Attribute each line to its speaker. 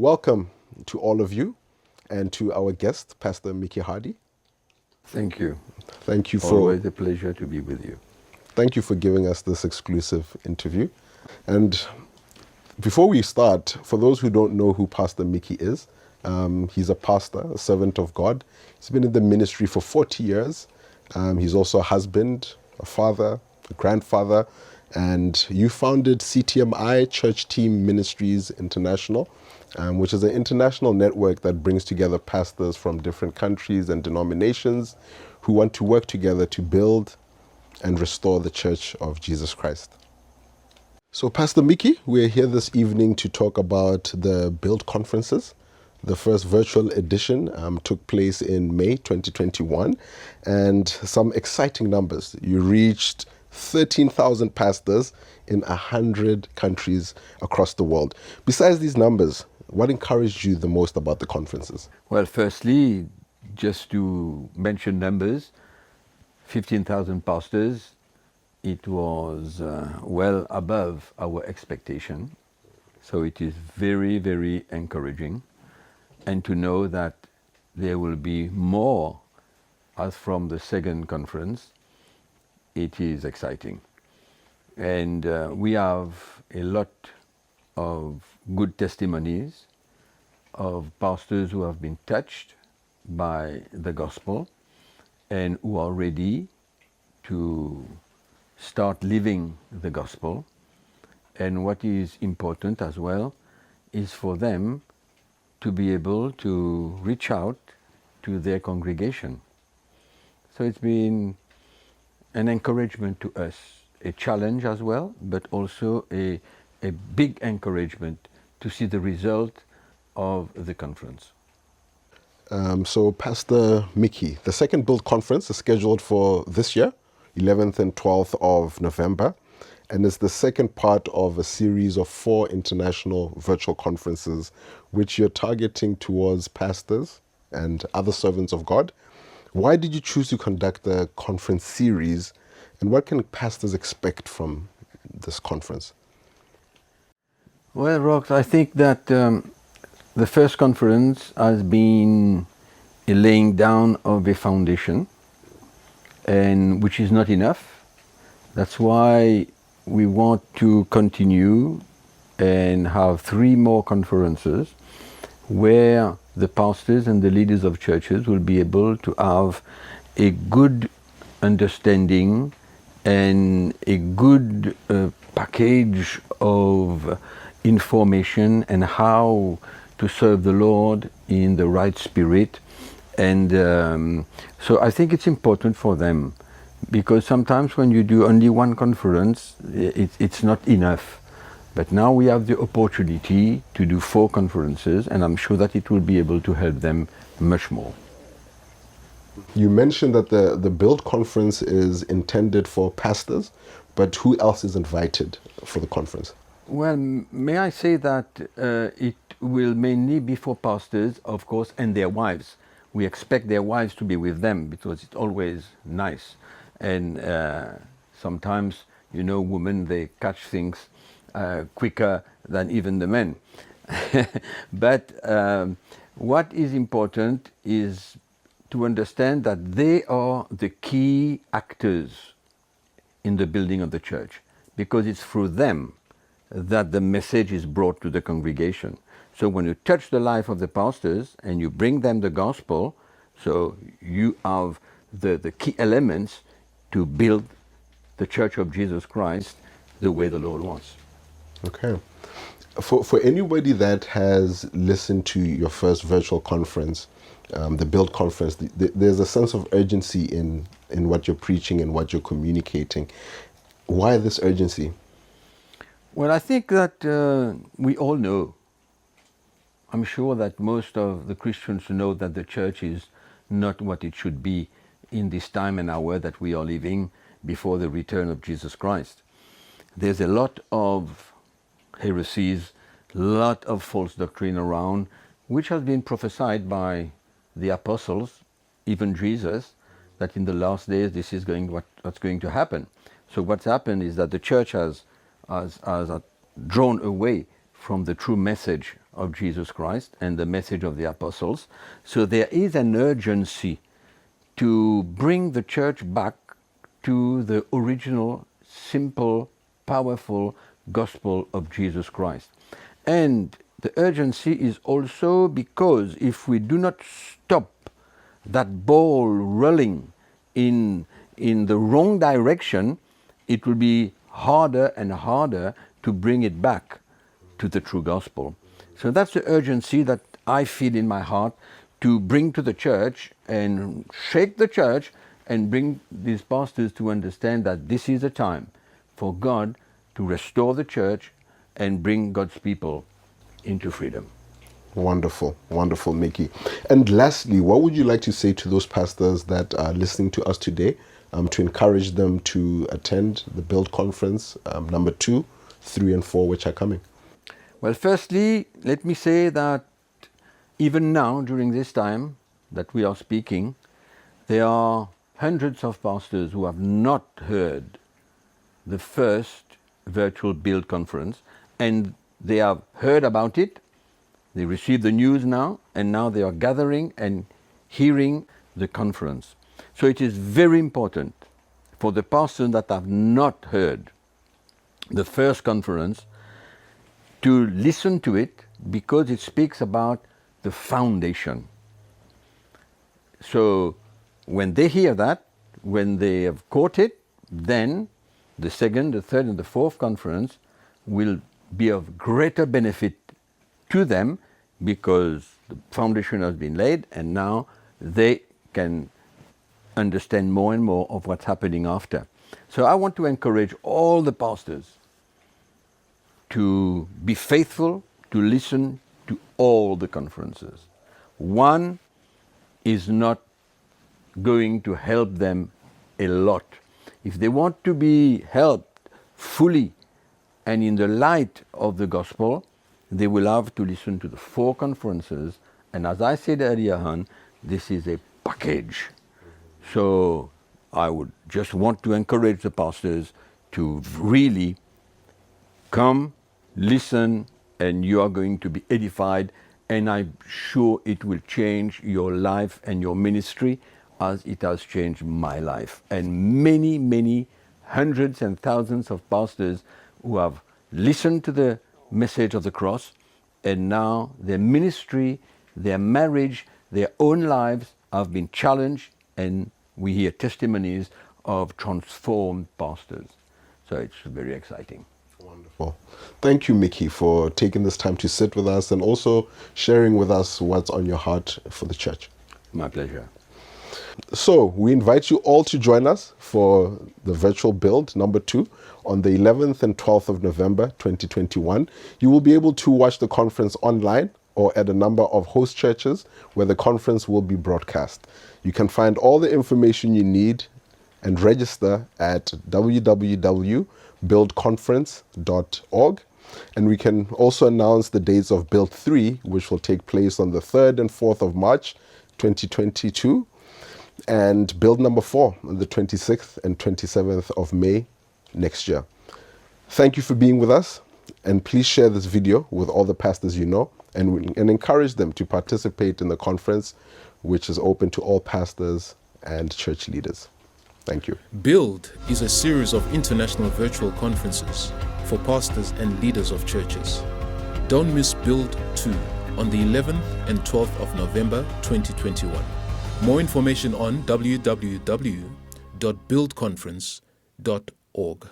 Speaker 1: welcome to all of you and to our guest, Pastor Miki Hardy.
Speaker 2: Thank you.
Speaker 1: Thank you for
Speaker 2: Always a pleasure to be with you.
Speaker 1: Thank you for giving us this exclusive interview. And before we start, for those who don't know who Pastor Miki is, he's a pastor, a servant of God. He's been in the ministry for 40 years. He's also a husband, a father, a grandfather, and you founded CTMI, Church Team Ministries International, which is an international network that brings together pastors from different countries and denominations who want to work together to build and restore the Church of Jesus Christ. So, Pastor Miki, we're here this evening to talk about the Build conferences. The first virtual edition took place in May 2021, and some exciting numbers. You reached 13,000 pastors in 100 countries across the world. Besides these numbers, what encouraged you the most about the conferences?
Speaker 2: Well, firstly, just to mention numbers, 15,000 pastors, it was well above our expectation. So it is very, very encouraging. And to know that there will be more as from the second conference, it is exciting. And we have a lot of good testimonies of pastors who have been touched by the gospel and who are ready to start living the gospel. And what is important as well is for them to be able to reach out to their congregation. So it's been an encouragement to us, a challenge as well, but also a big encouragement to see the result of the conference.
Speaker 1: So, Pastor Miki, the second Build conference is scheduled for this year, 11th and 12th of November, and it's the second part of a series of 4 international virtual conferences, which you're targeting towards pastors and other servants of God. Why did you choose to conduct the conference series, and what can pastors expect from this conference?
Speaker 2: Well, Rox, I think that the first conference has been a laying down of a foundation, and which is not enough. That's why we want to continue and have 3 more conferences where the pastors and the leaders of churches will be able to have a good understanding and a good package of information and how to serve the Lord in the right spirit. And so I think it's important for them, because sometimes when you do only one conference, it's not enough. But now we have the opportunity to do 4 conferences, and I'm sure that it will be able to help them much more.
Speaker 1: You mentioned that the Build conference is intended for pastors, but who else is invited for the conference?
Speaker 2: Well, may I say that it will mainly be for pastors, of course, and their wives. We expect their wives to be with them, because it's always nice. And sometimes, you know, women, they catch things quicker than even the men. But what is important is to understand that they are the key actors in the building of the church, because it's through them that the message is brought to the congregation. So when you touch the life of the pastors and you bring them the gospel, so you have the key elements to build the Church of Jesus Christ the way the Lord wants.
Speaker 1: Okay. For anybody that has listened to your first virtual conference, the Build conference, there's a sense of urgency in what you're preaching and what you're communicating. Why this urgency?
Speaker 2: Well, I think that we all know, I'm sure that most of the Christians know that the church is not what it should be in this time and hour that we are living before the return of Jesus Christ. There's a lot of heresies, a lot of false doctrine around, which has been prophesied by the apostles, even Jesus, that in the last days this is what's going to happen. So what's happened is that the church has drawn away from the true message of Jesus Christ and the message of the apostles. So there is an urgency to bring the church back to the original, simple, powerful gospel of Jesus Christ. And the urgency is also because if we do not stop that ball rolling in the wrong direction, it will be harder and harder to bring it back to the true gospel. So that's the urgency that I feel in my heart to bring to the church and shake the church and bring these pastors to understand that this is a time for God to restore the church and bring God's people into freedom.
Speaker 1: Wonderful, wonderful, Miki. And lastly, what would you like to say to those pastors that are listening to us today to encourage them to attend the Build Conference number 2, 3, and 4, which are coming?
Speaker 2: Well, firstly, let me say that even now, during this time that we are speaking, there are hundreds of pastors who have not heard the first virtual Build Conference, and they have heard about it. They received the news now, and now they are gathering and hearing the conference. So it is very important for the pastors that have not heard the first conference to listen to it, because it speaks about the foundation. So when they hear that, when they have caught it, then the second, the third, and the fourth conference will be of greater benefit to them, because the foundation has been laid and now they can understand more and more of what's happening after. So I want to encourage all the pastors to be faithful, to listen to all the conferences. One is not going to help them a lot. If they want to be helped fully and in the light of the gospel, they will have to listen to the 4 conferences. And as I said earlier on, this is a package. So I would just want to encourage the pastors to really come, listen, and you are going to be edified. And I'm sure it will change your life and your ministry as it has changed my life. And many, many hundreds and thousands of pastors who have listened to the message of the cross, and now their ministry, their marriage, their own lives have been challenged, and we hear testimonies of transformed pastors. So it's very exciting.
Speaker 1: Wonderful. Thank you, Miki, for taking this time to sit with us and also sharing with us what's on your heart for the church.
Speaker 2: My pleasure.
Speaker 1: So we invite you all to join us for the virtual Build number 2 on the 11th and 12th of November 2021. You will be able to watch the conference online or at a number of host churches where the conference will be broadcast. You can find all the information you need and register at www.buildconference.org. And we can also announce the dates of Build 3, which will take place on the 3rd and 4th of March 2022. And Build number 4 on the 26th and 27th of May next year. Thank you for being with us, and please share this video with all the pastors you know and encourage them to participate in the conference, which is open to all pastors and church leaders. Thank you.
Speaker 3: Build is a series of international virtual conferences for pastors and leaders of churches. Don't miss Build 2 on the 11th and 12th of November 2021. More information on www.buildconference.org.